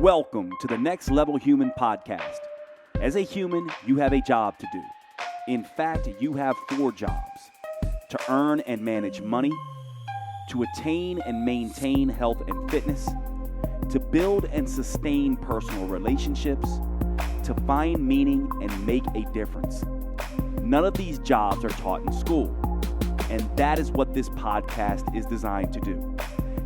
Welcome to the Next Level Human podcast. As a human, you have a job to do. In fact, you have 4 jobs: to earn and manage money, to attain and maintain health and fitness, to build and sustain personal relationships, to find meaning and make a difference. None of these jobs are taught in school, and that is what this podcast is designed to do.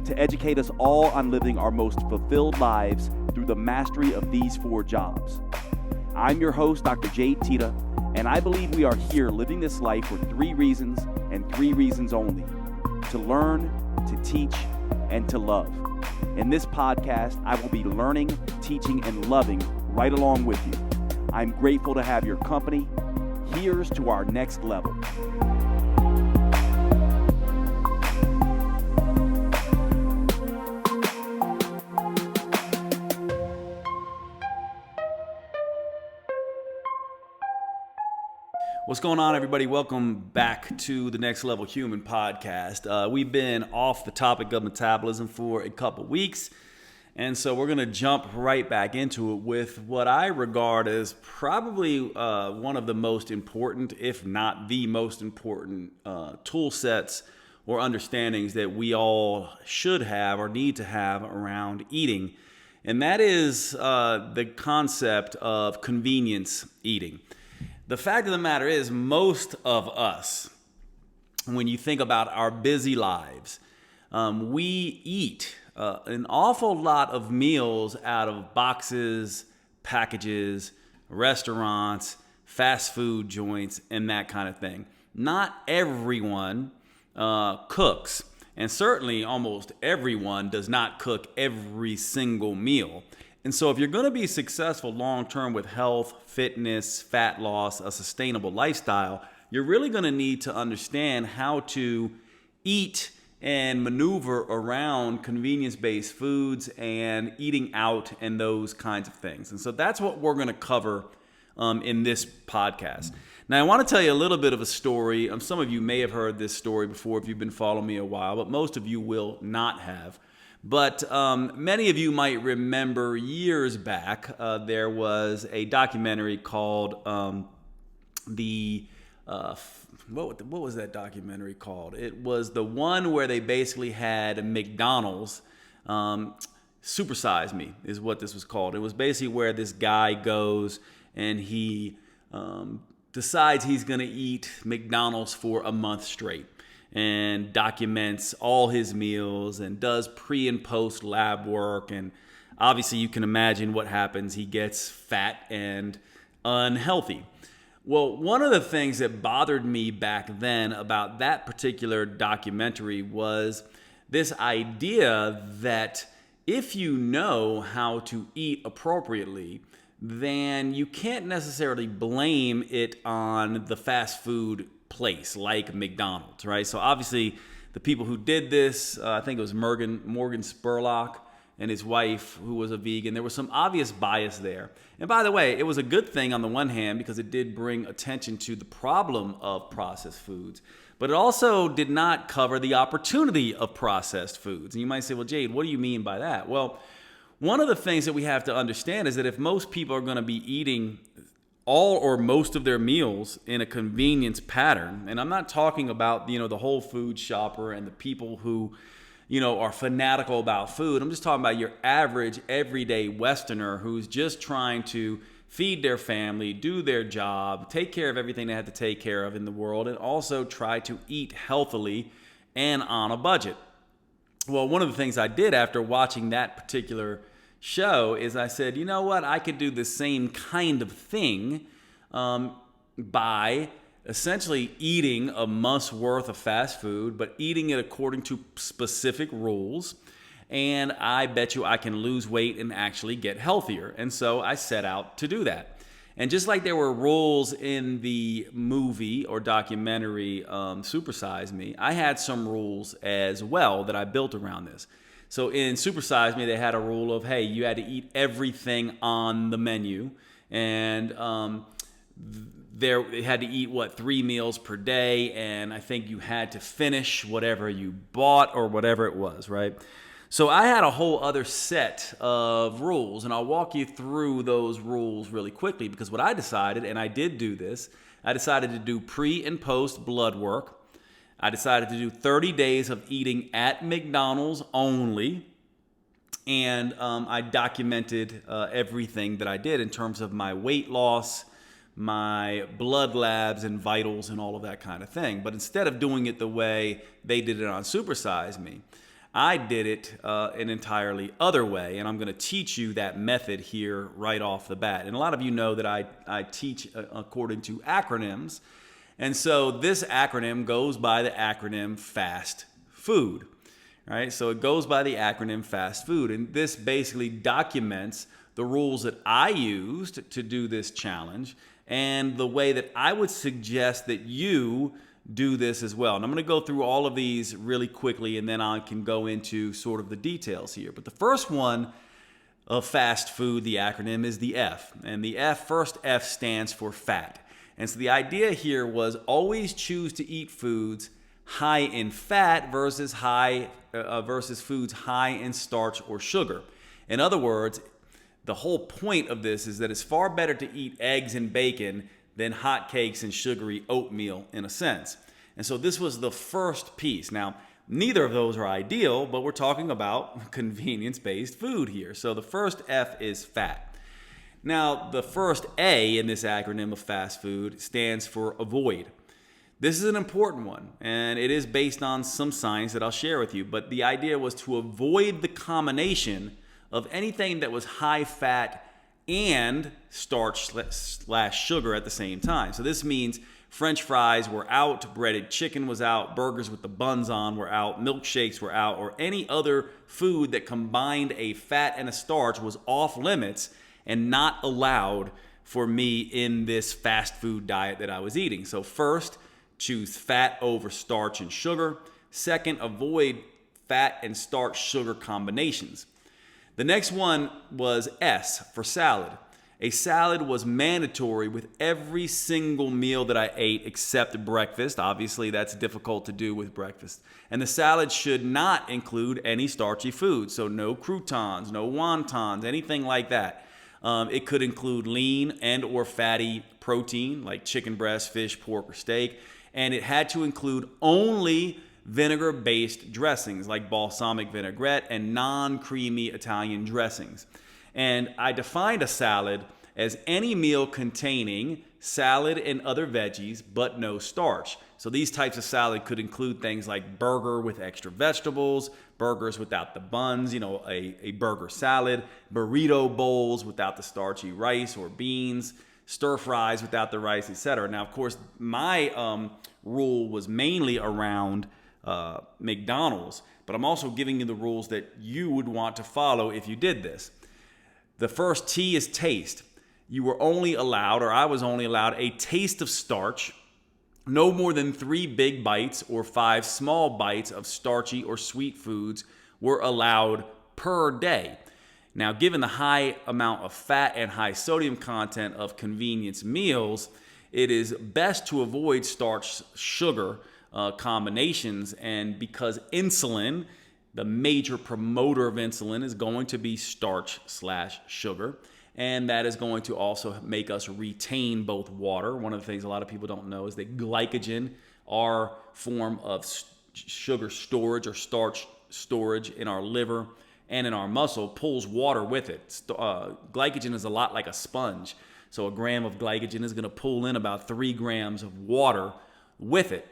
To educate us all on living our most fulfilled lives through the mastery of these 4 jobs. I'm your host, Dr. Jade, and I believe we are here living this life for 3 reasons and 3 reasons only: to learn, to teach, and to love. In this podcast, I will be learning, teaching, and loving right along with you. I'm grateful to have your company. Here's to our next level. What's going on, everybody? Welcome back to the Next Level Human podcast. We've been off the topic of metabolism for a couple weeks, and so we're going to jump right back into it with what I regard as probably one of the most important, if not the most important, tool sets or understandings that we all should have or need to have around eating, and that is the concept of convenience eating. The fact of the matter is, most of us, when you think about our busy lives, we eat an awful lot of meals out of boxes, packages, restaurants, fast food joints, and that kind of thing. Not everyone cooks, and certainly almost everyone does not cook every single meal. And so if you're going to be successful long-term with health, fitness, fat loss, a sustainable lifestyle, you're really going to need to understand how to eat and maneuver around convenience-based foods and eating out and those kinds of things. And so that's what we're going to cover in this podcast. Now, I want to tell you a little bit of a story. Some of you may have heard this story before if you've been following me a while, but most of you will not have. But many of you might remember years back, there was a documentary called what was that documentary called? It was the one where they basically had McDonald's. Super Size Me is what this was called. It was basically where this guy goes and he decides he's going to eat McDonald's for a month straight, and documents all his meals and does pre and post lab work. And obviously you can imagine what happens. He gets fat and unhealthy. Well, one of the things that bothered me back then about that particular documentary was this idea that if you know how to eat appropriately, then you can't necessarily blame it on the fast food place like McDonald's, right? So obviously the people who did this, I think it was Morgan Spurlock and his wife, who was a vegan, there was some obvious bias there. And by the way, it was a good thing on the one hand because it did bring attention to the problem of processed foods, but it also did not cover the opportunity of processed foods. And you might say, well, Jade, what do you mean by that? Well, one of the things that we have to understand is that if most people are going to be eating all or most of their meals in a convenience pattern, and I'm not talking about, the whole food shopper and the people who, are fanatical about food. I'm just talking about your average everyday Westerner who's just trying to feed their family, do their job, take care of everything they have to take care of in the world, and also try to eat healthily and on a budget. Well, one of the things I did after watching that particular show is I said, you know what, I could do the same kind of thing by essentially eating a month's worth of fast food, but eating it according to specific rules. And I bet you I can lose weight and actually get healthier. And so I set out to do that. And just like there were rules in the movie or documentary Super Size Me, I had some rules as well that I built around this. So in Super Size Me, they had a rule of, hey, you had to eat everything on the menu. And they had to eat, 3 meals per day. And I think you had to finish whatever you bought or whatever it was, right? So I had a whole other set of rules, and I'll walk you through those rules really quickly, because what I decided, and I did do this, I decided to do pre and post blood work. I decided to do 30 days of eating at McDonald's only, and I documented everything that I did in terms of my weight loss, my blood labs and vitals and all of that kind of thing. But instead of doing it the way they did it on Super Size Me, I did it an entirely other way, and I'm going to teach you that method here right off the bat. And a lot of you know that I teach according to acronyms, and so this acronym goes by the acronym FAST-FOOD, right? So it goes by the acronym FAST-FOOD, and this basically documents the rules that I used to do this challenge and the way that I would suggest that you do this as well. And I'm going to go through all of these really quickly, and then I can go into sort of the details here. But the first one of fast food, the acronym, is the F. And the first F stands for fat. And so the idea here was always choose to eat foods high in fat versus foods high in starch or sugar. In other words, the whole point of this is that it's far better to eat eggs and bacon than hotcakes and sugary oatmeal, in a sense. And so this was the first piece. Now, neither of those are ideal, but we're talking about convenience-based food here. So the first F is fat. Now, the first A in this acronym of fast food stands for avoid. This is an important one, and it is based on some science that I'll share with you, but the idea was to avoid the combination of anything that was high fat and starch / sugar at the same time. So this means French fries were out, breaded chicken was out, burgers with the buns on were out, milkshakes were out, or any other food that combined a fat and a starch was off limits and not allowed for me in this fast food diet that I was eating. So first, choose fat over starch and sugar. Second, avoid fat and starch sugar combinations. The next one was S for salad. A salad was mandatory with every single meal that I ate except breakfast. Obviously, that's difficult to do with breakfast. And the salad should not include any starchy food. So no croutons, no wontons, anything like that. It could include lean and or fatty protein like chicken breast, fish, pork, or steak. And it had to include only vinegar-based dressings like balsamic vinaigrette and non-creamy Italian dressings. And I defined a salad as any meal containing salad and other veggies, but no starch. So these types of salad could include things like burger with extra vegetables, burgers without the buns, a burger salad, burrito bowls without the starchy rice or beans, stir fries without the rice, etc. Now, of course, my rule was mainly around McDonald's, but I'm also giving you the rules that you would want to follow if you did this. The first T is taste. You were only allowed, or I was only allowed, a taste of starch, no more than 3 big bites or 5 small bites of starchy or sweet foods were allowed per day. Now, given the high amount of fat and high sodium content of convenience meals, it is best to avoid starch sugar combinations, and because insulin, the major promoter of insulin, is going to be starch / sugar, and that is going to also make us retain both water. One of the things a lot of people don't know is that glycogen, our form of sugar storage or starch storage in our liver and in our muscle, pulls water with it. Glycogen is a lot like a sponge. So a gram of glycogen is going to pull in about 3 grams of water with it.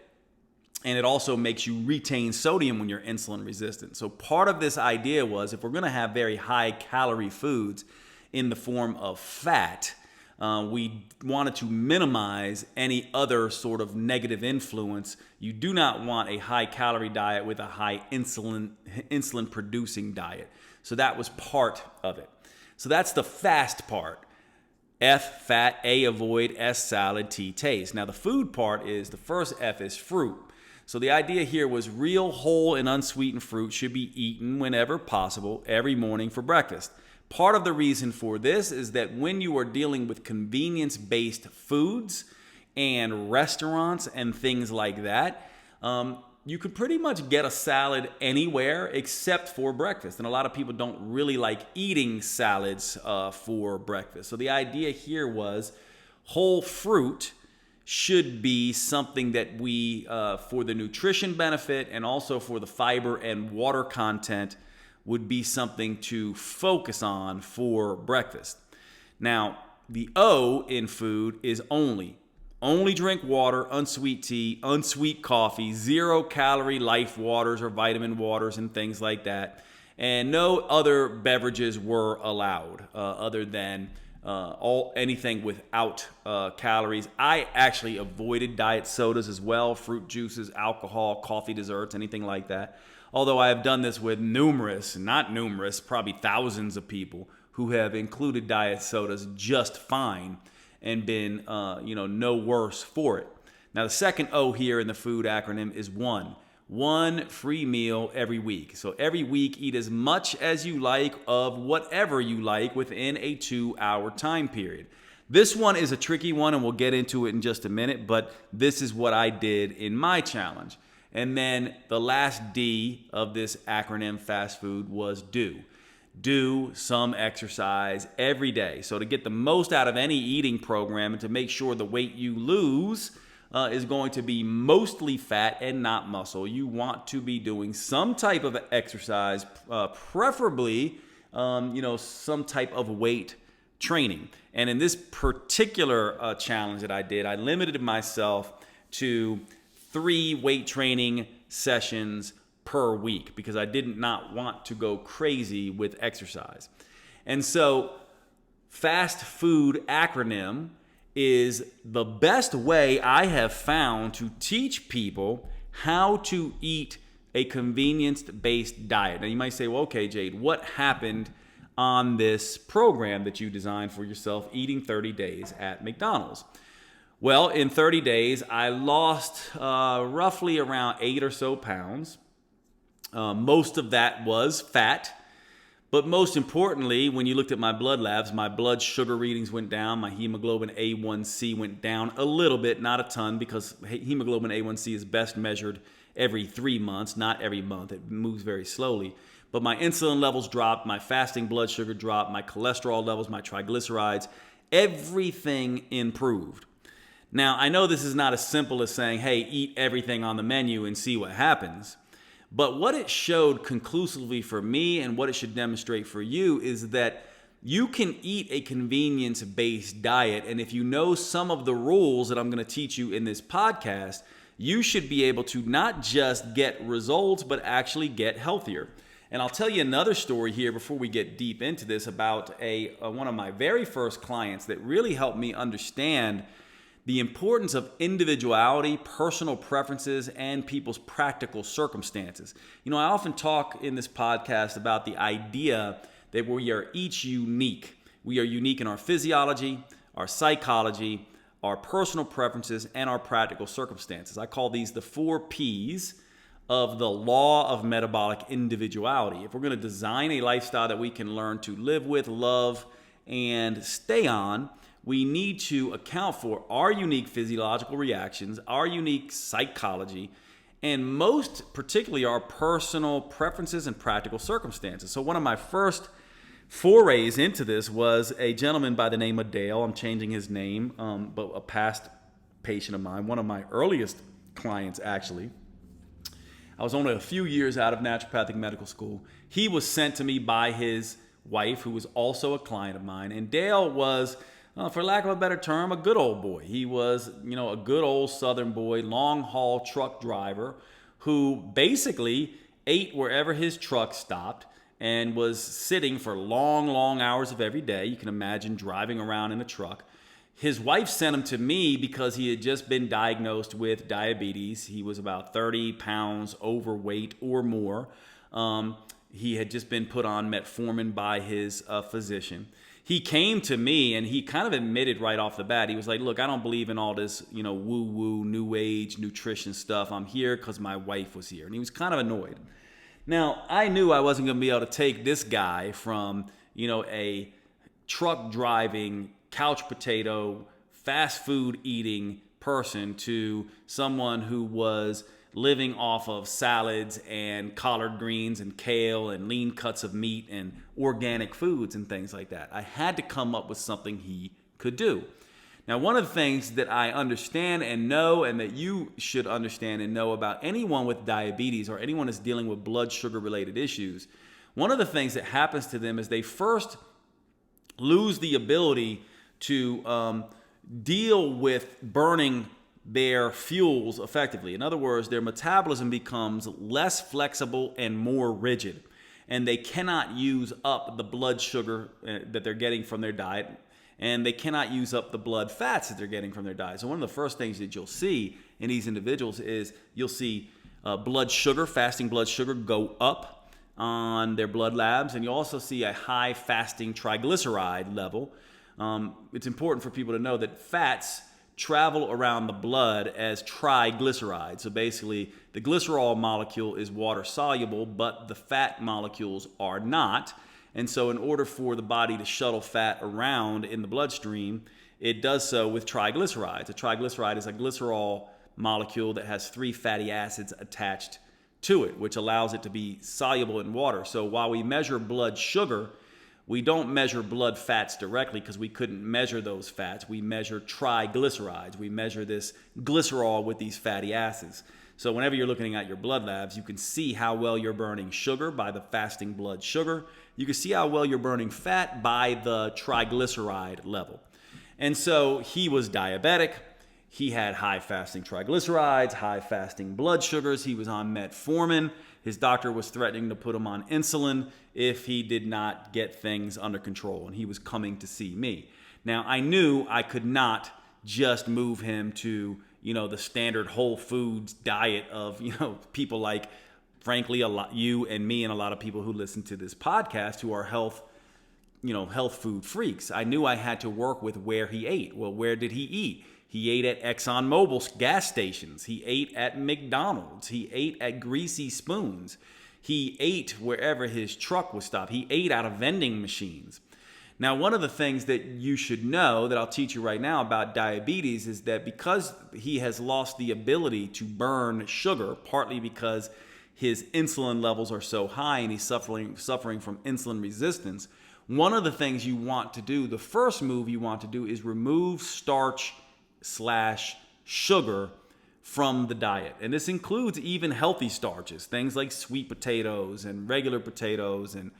And it also makes you retain sodium when you're insulin resistant. So part of this idea was, if we're going to have very high calorie foods in the form of fat, we wanted to minimize any other sort of negative influence. You do not want a high calorie diet with a high insulin producing diet. So that was part of it. So that's the fast part. F, fat, A, avoid, S, salad, T, taste. Now the food part is, the first F is fruit. So the idea here was real, whole, and unsweetened fruit should be eaten whenever possible every morning for breakfast. Part of the reason for this is that when you are dealing with convenience-based foods and restaurants and things like that, you could pretty much get a salad anywhere except for breakfast. And a lot of people don't really like eating salads for breakfast. So the idea here was whole fruit should be something that we, for the nutrition benefit and also for the fiber and water content, would be something to focus on for breakfast. Now, the O in food is only. Only drink water, unsweet tea, unsweet coffee, 0-calorie life waters or vitamin waters and things like that. And no other beverages were allowed other than anything without calories. I actually avoided diet sodas as well, fruit juices, alcohol, coffee, desserts, anything like that. Although I have done this with probably thousands of people who have included diet sodas just fine and been, no worse for it. Now, the second O here in the food acronym is one. One free meal every week. So every week, eat as much as you like of whatever you like within a 2-hour time period. This one is a tricky one, and we'll get into it in just a minute, but this is what I did in my challenge. And then the last D of this acronym, fast food, was do. Do some exercise every day. So to get the most out of any eating program and to make sure the weight you lose is going to be mostly fat and not muscle, you want to be doing some type of exercise, preferably, some type of weight training. And in this particular challenge that I did, I limited myself to 3 weight training sessions per week because I did not want to go crazy with exercise. And so fast food acronym is the best way I have found to teach people how to eat a convenience-based diet. Now you might say, well, okay, Jade, what happened on this program that you designed for yourself, Eating 30 Days at McDonald's? Well, in 30 days, I lost roughly around 8 or so pounds. Most of that was fat. But most importantly, when you looked at my blood labs, my blood sugar readings went down. My hemoglobin A1C went down a little bit, not a ton, because hemoglobin A1C is best measured every 3 months, not every month. It moves very slowly. But my insulin levels dropped, my fasting blood sugar dropped, my cholesterol levels, my triglycerides, everything improved. Now, I know this is not as simple as saying, hey, eat everything on the menu and see what happens. But what it showed conclusively for me and what it should demonstrate for you is that you can eat a convenience-based diet. And if you know some of the rules that I'm going to teach you in this podcast, you should be able to not just get results, but actually get healthier. And I'll tell you another story here before we get deep into this about one of my very first clients that really helped me understand the importance of individuality, personal preferences, and people's practical circumstances. I often talk in this podcast about the idea that we are each unique. We are unique in our physiology, our psychology, our personal preferences, and our practical circumstances. I call these the 4 Ps of the law of metabolic individuality. If we're going to design a lifestyle that we can learn to live with, love, and stay on, we need to account for our unique physiological reactions, our unique psychology, and most particularly our personal preferences and practical circumstances. So one of my first forays into this was a gentleman by the name of Dale. I'm changing his name, but a past patient of mine, one of my earliest clients actually. I was only a few years out of naturopathic medical school. He was sent to me by his wife, who was also a client of mine, and Dale was, for lack of a better term, a good old boy. He was, a good old Southern boy, long haul truck driver who basically ate wherever his truck stopped and was sitting for long, long hours of every day. You can imagine driving around in a truck. His wife sent him to me because he had just been diagnosed with diabetes. He was about 30 pounds overweight or more. He had just been put on metformin by his physician. He came to me and he kind of admitted right off the bat, he was like, look, I don't believe in all this, woo-woo, new age nutrition stuff. I'm here because my wife was here. And he was kind of annoyed. Now, I knew I wasn't going to be able to take this guy from, a truck driving, couch potato, fast food eating person to someone who was living off of salads and collard greens and kale and lean cuts of meat and organic foods and things like that. I had to come up with something he could do. Now, one of the things that I understand and know, and that you should understand and know about anyone with diabetes or anyone that's dealing with blood sugar related issues, one of the things that happens to them is they first lose the ability to deal with burning their fuels effectively. In other words, their metabolism becomes less flexible and more rigid, and they cannot use up the blood sugar that they're getting from their diet, and they cannot use up the blood fats that they're getting from their diet. So one of the first things that you'll see in these individuals is you'll see blood sugar, fasting blood sugar, go up on their blood labs, and you also see a high fasting triglyceride level. It's important for people to know that fats travel around the blood as triglycerides. So basically, the glycerol molecule is water soluble, but the fat molecules are not. And so in order for the body to shuttle fat around in the bloodstream, it does so with triglycerides. A triglyceride is a glycerol molecule that has 3 fatty acids attached to it, which allows it to be soluble in water. So while we measure blood sugar, we don't measure blood fats directly because we couldn't measure those fats. We measure triglycerides. We measure this glycerol with these fatty acids. So whenever you're looking at your blood labs, you can see how well you're burning sugar by the fasting blood sugar. You can see how well you're burning fat by the triglyceride level. And so he was diabetic. He had high fasting triglycerides, high fasting blood sugars. He was on metformin. His doctor was threatening to put him on insulin if he did not get things under control, and he was coming to see me. Now, I knew I could not just move him to, the standard whole foods diet of, people like, frankly, a lot, you and me and a lot of people who listen to this podcast who are health food freaks. I knew I had to work with where he ate. Well, where did he eat? He ate at ExxonMobil's gas stations. He ate at McDonald's. He ate at Greasy Spoons. He ate wherever his truck was stopped. He ate out of vending machines. Now, one of the things that you should know that I'll teach you right now about diabetes is that because he has lost the ability to burn sugar, partly because his insulin levels are so high and he's suffering from insulin resistance, one of the things you want to do, the first move you want to do, is remove starch/sugar from the diet. And this includes even healthy starches, things like sweet potatoes and regular potatoes and,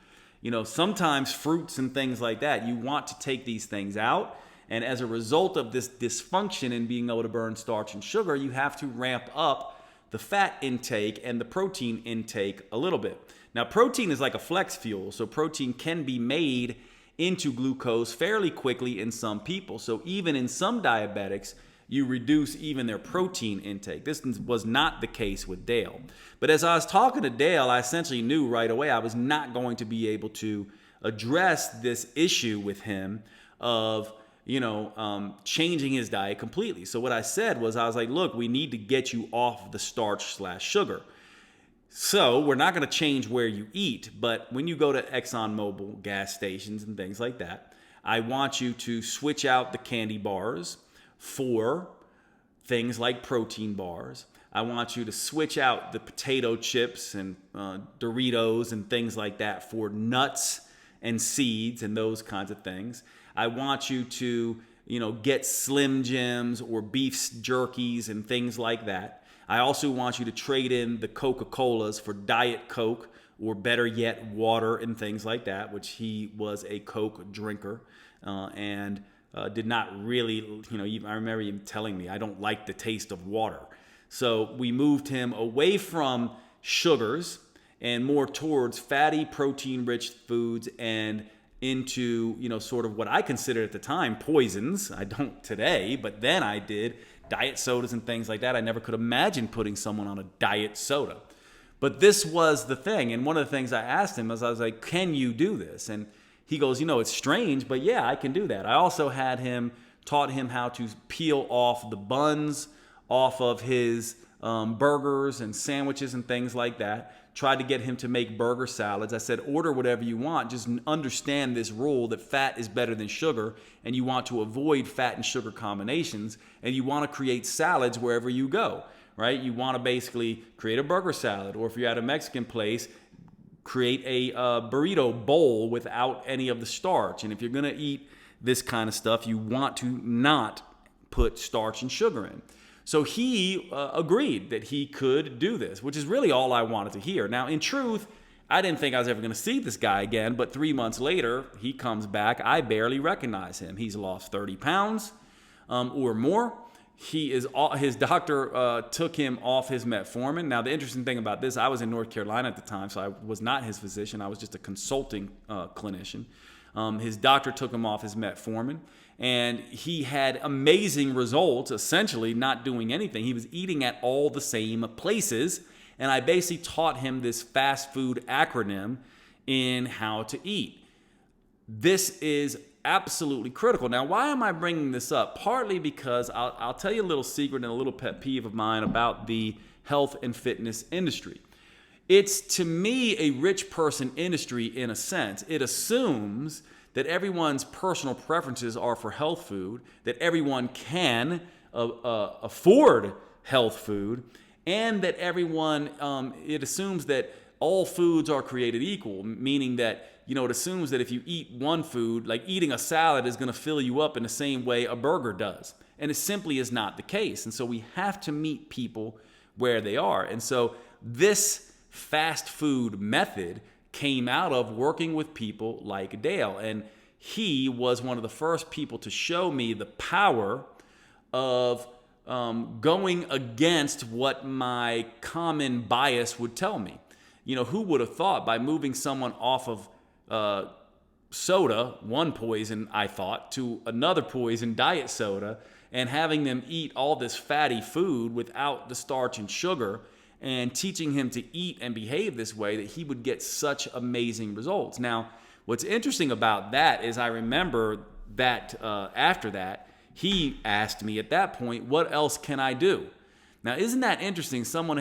sometimes fruits and things like that. You want to take these things out. And as a result of this dysfunction in being able to burn starch and sugar, you have to ramp up the fat intake and the protein intake a little bit. Now, protein is like a flex fuel, so protein can be made into glucose fairly quickly in some people. So even in some diabetics, you reduce even their protein intake. This was not the case with Dale. But as I was talking to Dale, I essentially knew right away I was not going to be able to address this issue with him of changing his diet completely. So what I said was, I was like, look, we need to get you off the starch/sugar. So we're not going to change where you eat, but when you go to ExxonMobil gas stations and things like that, I want you to switch out the candy bars for things like protein bars. I want you to switch out the potato chips and Doritos and things like that for nuts and seeds and those kinds of things. I want you to, get Slim Jims or beef jerkies and things like that. I also want you to trade in the Coca-Colas for Diet Coke, or better yet, water and things like that, which he was a Coke drinker and did not really, I remember him telling me, I don't like the taste of water. So we moved him away from sugars and more towards fatty, protein-rich foods and into, sort of what I considered at the time poisons. I don't today, but then I did. Diet sodas and things like that. I never could imagine putting someone on a diet soda. But this was the thing. And one of the things I asked him was, I was like, can you do this? And he goes, it's strange, but yeah, I can do that. I also taught him how to peel off the buns off of his burgers and sandwiches and things like that. Tried to get him to make burger salads. I said, order whatever you want. Just understand this rule that fat is better than sugar, and you want to avoid fat and sugar combinations, and you want to create salads wherever you go. right? You want to basically create a burger salad, or if you're at a Mexican place, create a burrito bowl without any of the starch. And if you're going to eat this kind of stuff, you want to not put starch and sugar in. So he agreed that he could do this, which is really all I wanted to hear. Now, in truth, I didn't think I was ever going to see this guy again, but 3 months later, he comes back. I barely recognize him. He's lost 30 pounds or more. His doctor took him off his metformin. Now, the interesting thing about this, I was in North Carolina at the time, so I was not his physician. I was just a consulting clinician. His doctor took him off his metformin, and he had amazing results, essentially not doing anything. He was eating at all the same places, and I basically taught him this fast food acronym in how to eat. This is absolutely critical. Now, why am I bringing this up? Partly because I'll tell you a little secret and a little pet peeve of mine about the health and fitness industry. It's, to me, a rich person industry in a sense. It assumes that everyone's personal preferences are for health food, that everyone can afford health food, and that everyone, it assumes that all foods are created equal, meaning that, it assumes that if you eat one food, like eating a salad is going to fill you up in the same way a burger does. And it simply is not the case. And so we have to meet people where they are. And so this fast food method came out of working with people like Dale. And he was one of the first people to show me the power of going against what my common bias would tell me. Who would have thought by moving someone off of soda, one poison, I thought, to another poison, diet soda, and having them eat all this fatty food without the starch and sugar, and teaching him to eat and behave this way, that he would get such amazing results. Now, what's interesting about that is I remember that after that, he asked me at that point, what else can I do? Now, isn't that interesting? Someone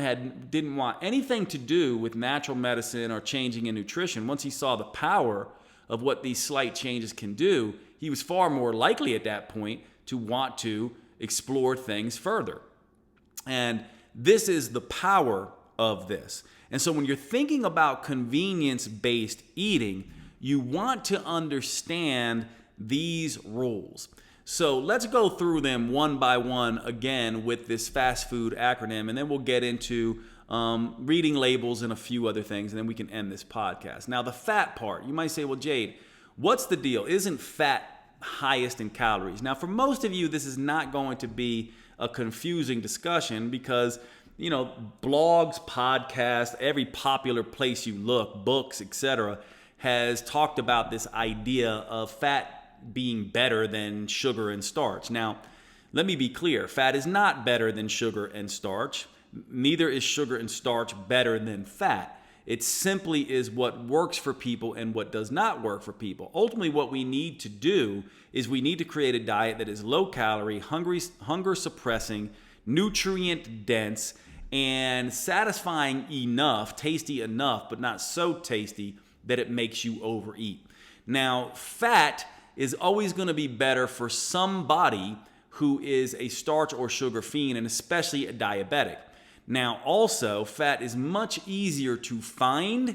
didn't want anything to do with natural medicine or changing in nutrition. Once he saw the power of what these slight changes can do, he was far more likely at that point to want to explore things further. And this is the power of this. And so when you're thinking about convenience-based eating, you want to understand these rules. So let's go through them one by one again with this fast food acronym, and then we'll get into reading labels and a few other things, and then we can end this podcast. Now, the fat part, you might say, well, Jade, what's the deal? Isn't fat highest in calories? Now, for most of you, this is not going to be a confusing discussion because, blogs, podcasts, every popular place you look, books, etc., has talked about this idea of fat being better than sugar and starch. Now, let me be clear. Fat is not better than sugar and starch. Neither is sugar and starch better than fat. It simply is what works for people and what does not work for people. Ultimately, what we need to do is we need to create a diet that is low calorie, hunger suppressing, nutrient dense, and satisfying enough, tasty enough, but not so tasty that it makes you overeat. Now, fat is always going to be better for somebody who is a starch or sugar fiend, and especially a diabetic. Now, also, fat is much easier to find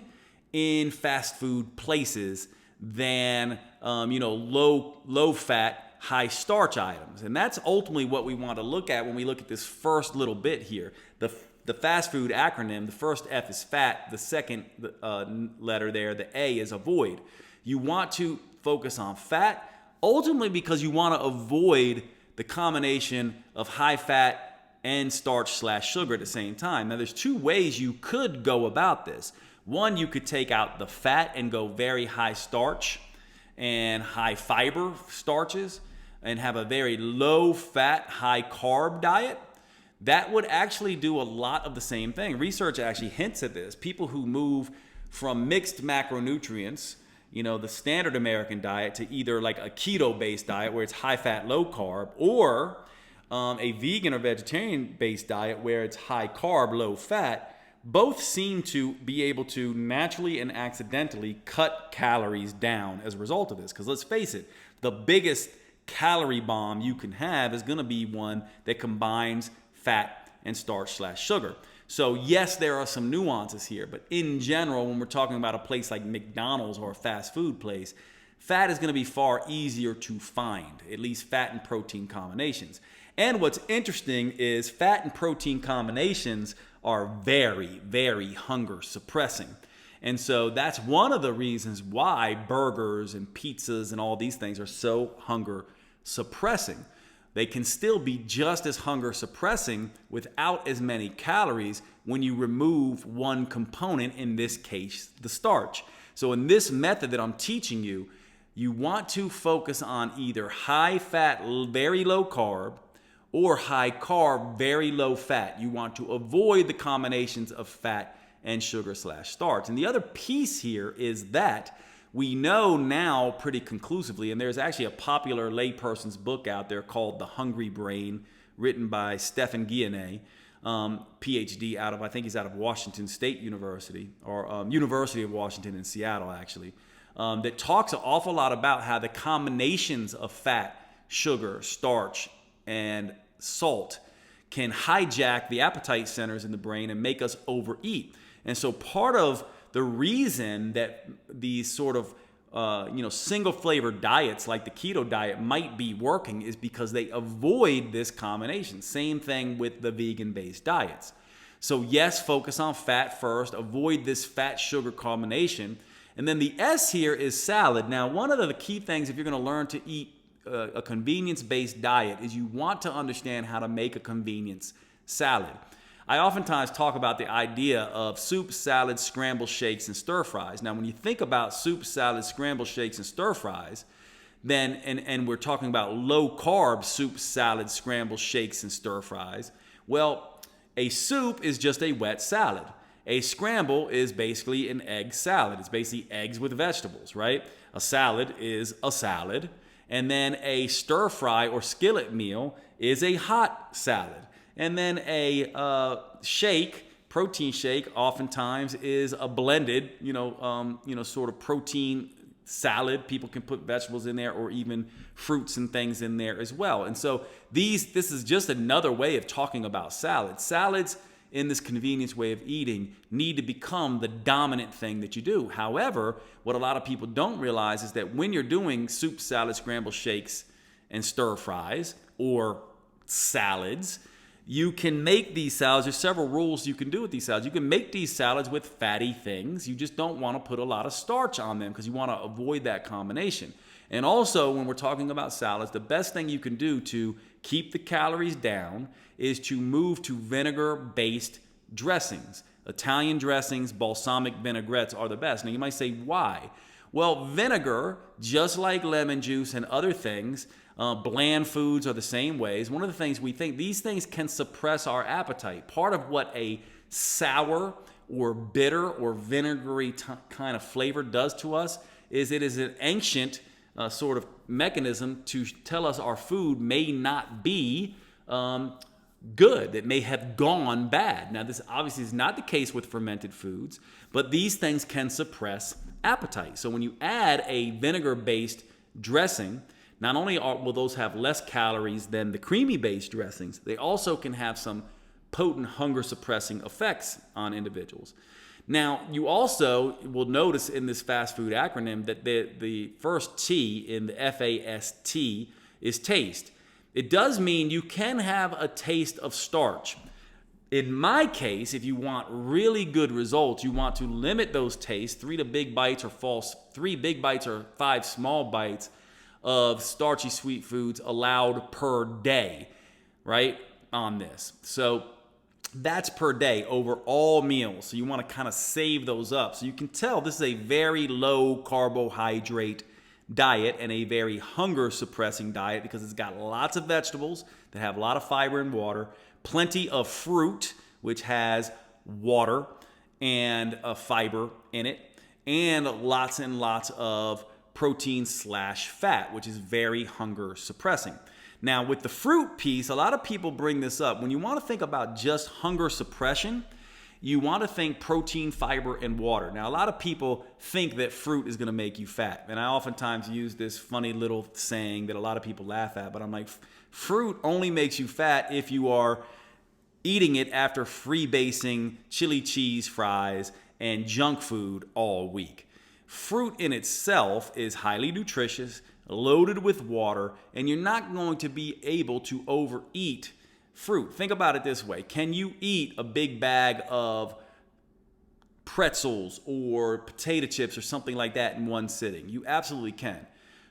in fast food places than low fat, high starch items. And that's ultimately what we want to look at when we look at this first little bit here. The fast food acronym, the first F is fat, the second letter there, the A, is avoid. You want to focus on fat, ultimately because you want to avoid the combination of high fat and starch/sugar at the same time. Now, there's two ways you could go about this. One, you could take out the fat and go very high starch and high fiber starches and have a very low fat, high carb diet. That would actually do a lot of the same thing. Research actually hints at this. People who move from mixed macronutrients, the standard American diet, to either like a keto-based diet where it's high fat, low carb, or a vegan or vegetarian-based diet where it's high carb, low fat, both seem to be able to naturally and accidentally cut calories down as a result of this. Because let's face it, the biggest calorie bomb you can have is going to be one that combines fat and starch/sugar. So yes, there are some nuances here, but in general, when we're talking about a place like McDonald's or a fast food place, fat is going to be far easier to find, at least fat and protein combinations. And what's interesting is fat and protein combinations are very, very hunger suppressing. And so that's one of the reasons why burgers and pizzas and all these things are so hunger suppressing. They can still be just as hunger suppressing without as many calories when you remove one component, in this case, the starch. So in this method that I'm teaching you, you want to focus on either high fat, very low carb, or high carb, very low fat. You want to avoid the combinations of fat and sugar/starch. And the other piece here is that we know now pretty conclusively, and there's actually a popular layperson's book out there called The Hungry Brain, written by Stephan Guyenet, PhD out of, I think he's out of Washington State University, or University of Washington in Seattle, actually, that talks an awful lot about how the combinations of fat, sugar, starch, and salt can hijack the appetite centers in the brain and make us overeat. And so part of the reason that these sort of single flavor diets like the keto diet might be working is because they avoid this combination. Same thing with the vegan-based diets. So yes, focus on fat first, avoid this fat-sugar combination. And then the S here is salad. Now, one of the key things if you're going to learn to eat a convenience-based diet is you want to understand how to make a convenience salad. I oftentimes talk about the idea of soup, salads, scrambled shakes, and stir fries. Now, when you think about soup, salads, scrambled shakes, and stir fries, then and we're talking about low-carb soup, salads, scrambled shakes, and stir fries, well, a soup is just a wet salad. A scramble is basically an egg salad. It's basically eggs with vegetables, right? A salad is a salad. And then a stir fry or skillet meal is a hot salad. And then a shake, protein shake, oftentimes is a blended, sort of protein salad. People can put vegetables in there or even fruits and things in there as well. And so this is just another way of talking about salads. Salads in this convenience way of eating need to become the dominant thing that you do. However, what a lot of people don't realize is that when you're doing soup, salad, scrambled shakes, and stir fries or salads, you can make these salads. There's several rules you can do with these salads. You can make these salads with fatty things. You just don't want to put a lot of starch on them because you want to avoid that combination. And also, when we're talking about salads, the best thing you can do to keep the calories down is to move to vinegar-based dressings. Italian dressings, balsamic vinaigrettes are the best. Now, you might say, why? Well, vinegar, just like lemon juice and other things, bland foods are the same ways. One of the things we think, these things can suppress our appetite. Part of what a sour or bitter or vinegary kind of flavor does to us is it is an ancient sort of mechanism to tell us our food may not be good, that may have gone bad. Now, this obviously is not the case with fermented foods, but these things can suppress appetite. So when you add a vinegar-based dressing, not only will those have less calories than the creamy-based dressings, they also can have some potent hunger-suppressing effects on individuals. Now, you also will notice in this fast food acronym that the first T in the F.A.S.T is taste. It does mean you can have a taste of starch. In my case, if you want really good results, you want to limit those tastes, 3 big bites or 5 small bites of starchy sweet foods allowed per day, right, on this. So that's per day over all meals. So you want to kind of save those up. So you can tell this is a very low carbohydrate diet and a very hunger suppressing diet because it's got lots of vegetables that have a lot of fiber and water, plenty of fruit, which has water and fiber in it, and lots of protein/fat, which is very hunger suppressing. Now, with the fruit piece, a lot of people bring this up. When you want to think about just hunger suppression, you want to think protein, fiber, and water. Now, a lot of people think that fruit is going to make you fat. And I oftentimes use this funny little saying that a lot of people laugh at, but I'm like, fruit only makes you fat if you are eating it after freebasing chili cheese fries and junk food all week. Fruit in itself is highly nutritious, loaded with water, and you're not going to be able to overeat fruit. Think about it this way. Can you eat a big bag of pretzels or potato chips or something like that in one sitting? You absolutely can.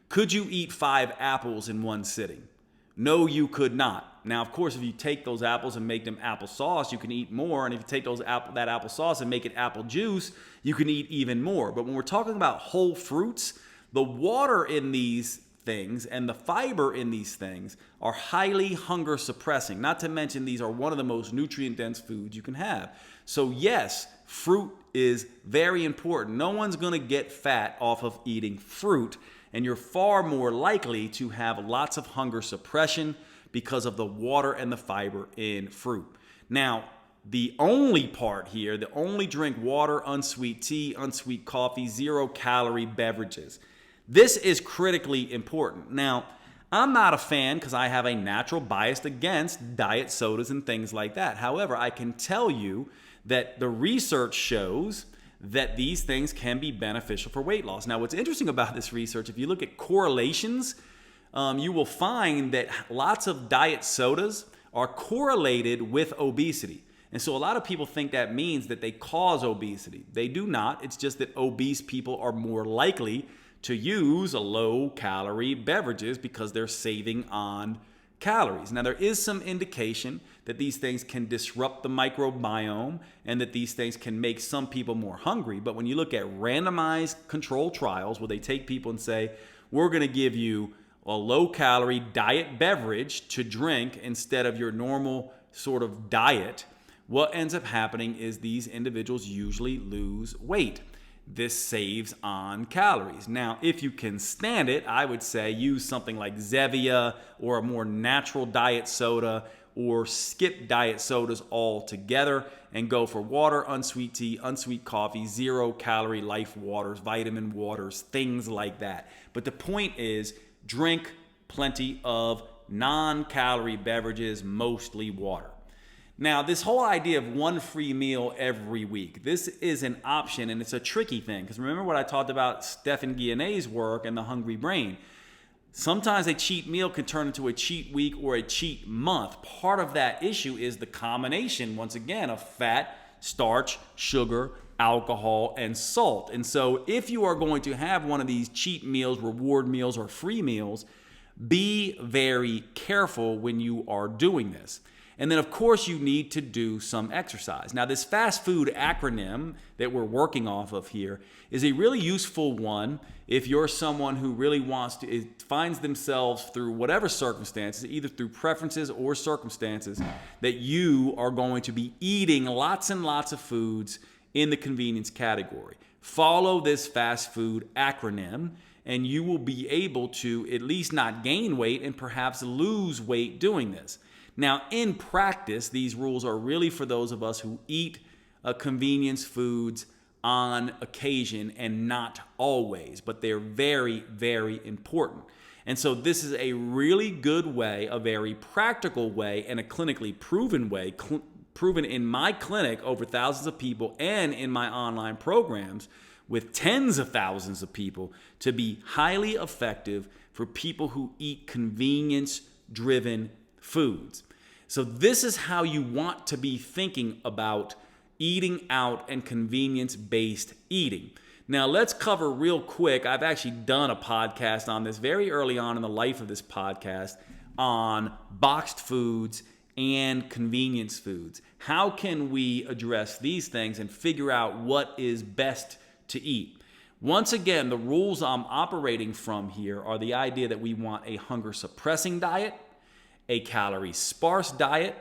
Could you eat 5 apples in one sitting? No, you could not. Now, of course, if you take those apples and make them applesauce, you can eat more. And if you take that applesauce and make it apple juice, you can eat even more. But when we're talking about whole fruits, the water in these things and the fiber in these things are highly hunger suppressing. Not to mention, these are one of the most nutrient dense foods you can have. So yes, fruit is very important. No one's going to get fat off of eating fruit, and you're far more likely to have lots of hunger suppression because of the water and the fiber in fruit. Now, the only part here, the only drink water, unsweet tea, unsweet coffee, 0-calorie beverages. This is critically important. Now, I'm not a fan because I have a natural bias against diet sodas and things like that. However, I can tell you that the research shows that these things can be beneficial for weight loss. Now, what's interesting about this research, if you look at correlations, you will find that lots of diet sodas are correlated with obesity. And so a lot of people think that means that they cause obesity. They do not. It's just that obese people are more likely to use a low-calorie beverages because they're saving on calories. Now, there is some indication that these things can disrupt the microbiome and that these things can make some people more hungry. But when you look at randomized controlled trials where they take people and say, we're going to give you a low-calorie diet beverage to drink instead of your normal sort of diet, what ends up happening is these individuals usually lose weight. This saves on calories. Now, if you can stand it, I would say use something like Zevia or a more natural diet soda, or skip diet sodas altogether and go for water, unsweet tea, unsweet coffee, 0-calorie life waters, vitamin waters, things like that. But the point is, drink plenty of non-calorie beverages, mostly water. Now, this whole idea of one free meal every week, this is an option, and it's a tricky thing. Because remember what I talked about Stephen Guyenet's work and the hungry brain. Sometimes a cheat meal can turn into a cheat week or a cheat month. Part of that issue is the combination, once again, of fat, starch, sugar, alcohol, and salt. And so if you are going to have one of these cheat meals, reward meals, or free meals, be very careful when you are doing this. And then, of course, you need to do some exercise. Now, this fast food acronym that we're working off of here is a really useful one if you're someone who really wants to, finds themselves through whatever circumstances, either through preferences or circumstances, that you are going to be eating lots and lots of foods in the convenience category. Follow this fast food acronym, and you will be able to at least not gain weight and perhaps lose weight doing this. Now, in practice, these rules are really for those of us who eat convenience foods on occasion and not always, but they're very, very important. And so this is a really good way, a very practical way, and a clinically proven way, proven in my clinic over thousands of people and in my online programs with tens of thousands of people, to be highly effective for people who eat convenience-driven foods. So this is how you want to be thinking about eating out and convenience-based eating. Now, let's cover real quick. I've actually done a podcast on this very early on in the life of this podcast on boxed foods and convenience foods. How can we address these things and figure out what is best to eat? Once again, the rules I'm operating from here are the idea that we want a hunger-suppressing diet, a calorie-sparse diet,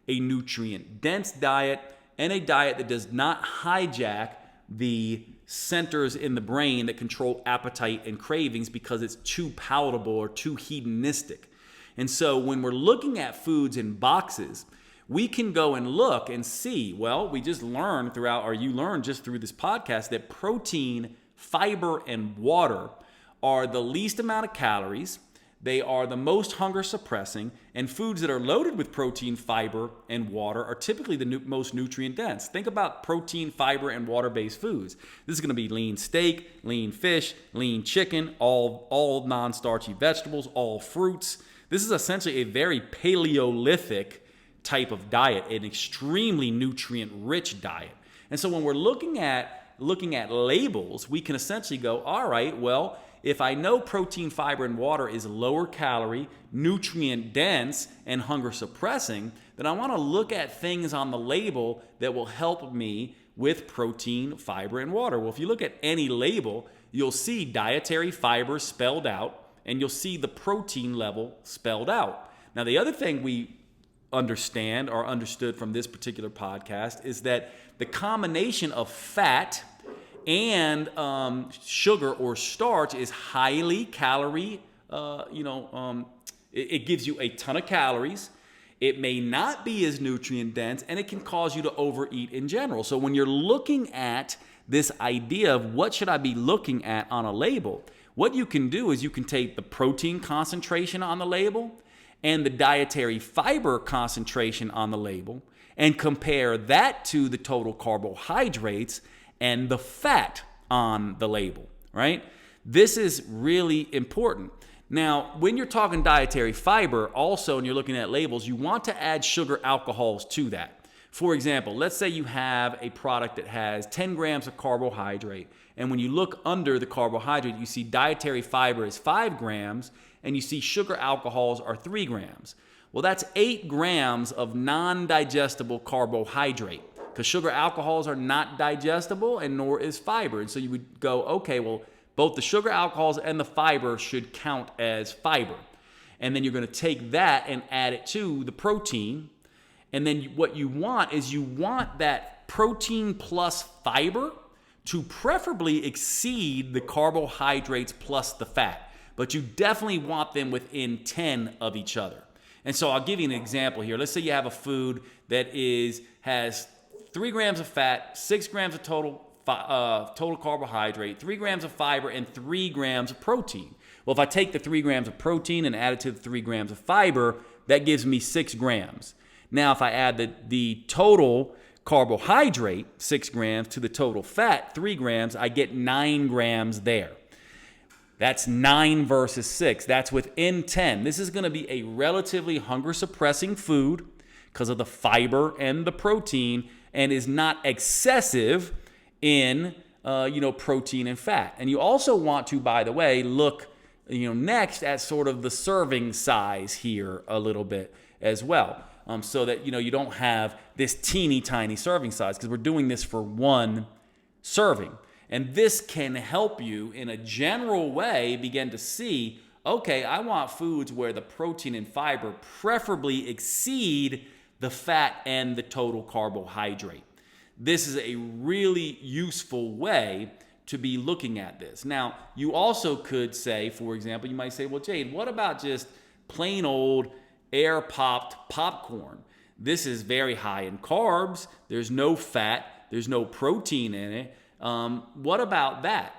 a nutrient-dense diet, and a diet that does not hijack the centers in the brain that control appetite and cravings because it's too palatable or too hedonistic. And so when we're looking at foods in boxes, we can go and look and see, well, we just learned throughout, or you learned just through this podcast, that protein, fiber, and water are the least amount of calories, They are the most hunger suppressing, and foods that are loaded with protein, fiber, and water are typically the most nutrient dense. Think about protein, fiber, and water-based foods. This is going to be lean steak, lean fish, lean chicken, all non-starchy vegetables, all fruits. This is essentially a very Paleolithic type of diet, an extremely nutrient-rich diet. And so when we're looking at labels, we can essentially go, all right, well, if I know protein, fiber, and water is lower calorie, nutrient dense, and hunger suppressing, then I want to look at things on the label that will help me with protein, fiber, and water. Well, if you look at any label, you'll see dietary fiber spelled out, and you'll see the protein level spelled out. Now, the other thing we understand or understood from this particular podcast is that the combination of fat and sugar or starch is highly calorie, it gives you a ton of calories. It may not be as nutrient dense, and it can cause you to overeat in general. So when you're looking at this idea of what should I be looking at on a label, what you can do is you can take the protein concentration on the label and the dietary fiber concentration on the label and compare that to the total carbohydrates and the fat on the label, right? This is really important. Now, when you're talking dietary fiber, also, and you're looking at labels, you want to add sugar alcohols to that. For example, let's say you have a product that has 10 grams of carbohydrate, and when you look under the carbohydrate, you see dietary fiber is 5 grams, and you see sugar alcohols are 3 grams. Well, that's 8 grams of non-digestible carbohydrate, because sugar alcohols are not digestible and nor is fiber. And so you would go, okay, well, both the sugar alcohols and the fiber should count as fiber. And then you're going to take that and add it to the protein. And then what you want is you want that protein plus fiber to preferably exceed the carbohydrates plus the fat. But you definitely want them within 10 of each other. And so I'll give you an example here. Let's say you have a food that has 3 grams of fat, 6 grams of total carbohydrate, 3 grams of fiber, and 3 grams of protein. Well, if I take the 3 grams of protein and add it to the 3 grams of fiber, that gives me 6 grams. Now, if I add the total carbohydrate, 6 grams, to the total fat, 3 grams, I get 9 grams there. That's 9 versus 6. That's within 10. This is going to be a relatively hunger-suppressing food because of the fiber and the protein, and is not excessive in protein and fat. And you also want to, by the way, look next at sort of the serving size here a little bit as well, so that you don't have this teeny tiny serving size, because we're doing this for one serving. And this can help you in a general way begin to see, okay, I want foods where the protein and fiber preferably exceed the fat and the total carbohydrate. This is a really useful way to be looking at this. Now, you also could say, for example, you might say, well, Jade, what about just plain old air-popped popcorn? This is very high in carbs. There's no fat. There's no protein in it. What about that?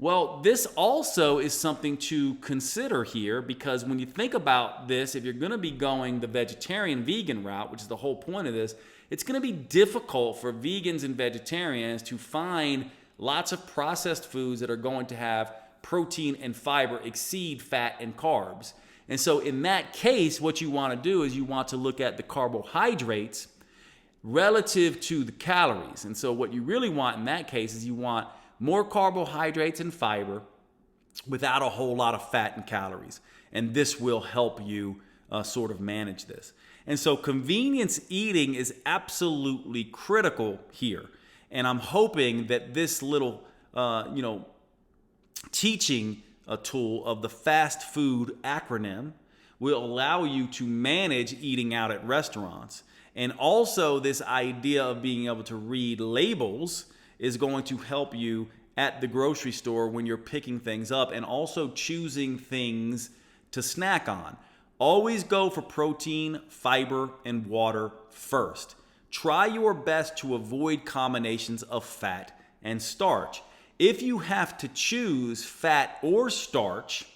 Well, this also is something to consider here, because when you think about this, if you're going to be going the vegetarian-vegan route, which is the whole point of this, it's going to be difficult for vegans and vegetarians to find lots of processed foods that are going to have protein and fiber exceed fat and carbs. And so in that case, what you want to do is you want to look at the carbohydrates relative to the calories. And so what you really want in that case is you want more carbohydrates and fiber without a whole lot of fat and calories. And this will help you sort of manage this. And so convenience eating is absolutely critical here. And I'm hoping that this little, teaching tool of the fast food acronym will allow you to manage eating out at restaurants. And also this idea of being able to read labels is going to help you at the grocery store when you're picking things up, and also choosing things to snack on. Always go for protein, fiber, and water first. Try your best to avoid combinations of fat and starch. If you have to choose fat or starch,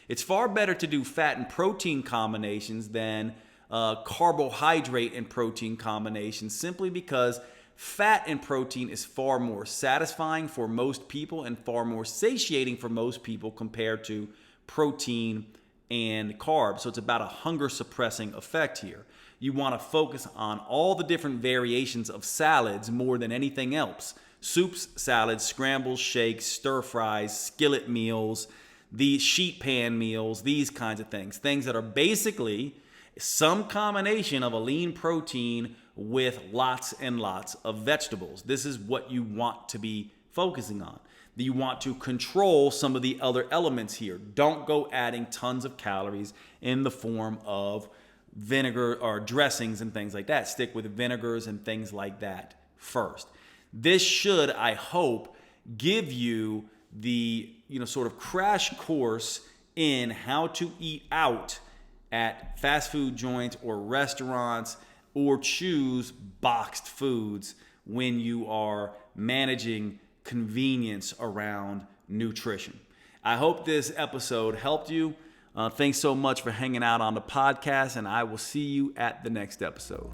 It's far better to do fat and protein combinations than carbohydrate and protein combinations, simply because fat and protein is far more satisfying for most people and far more satiating for most people compared to protein and carbs. So it's about a hunger suppressing effect here. You want to focus on all the different variations of salads more than anything else. Soups, salads, scrambles, shakes, stir fries, skillet meals, the sheet pan meals, these kinds of things. Things that are basically some combination of a lean protein with lots and lots of vegetables. This is what you want to be focusing on. You want to control some of the other elements here. Don't go adding tons of calories in the form of vinegar or dressings and things like that. Stick with vinegars and things like that first. This should, I hope, give you the sort of crash course in how to eat out at fast food joints or restaurants, or choose boxed foods when you are managing convenience around nutrition. I hope this episode helped you. Thanks so much for hanging out on the podcast, and I will see you at the next episode.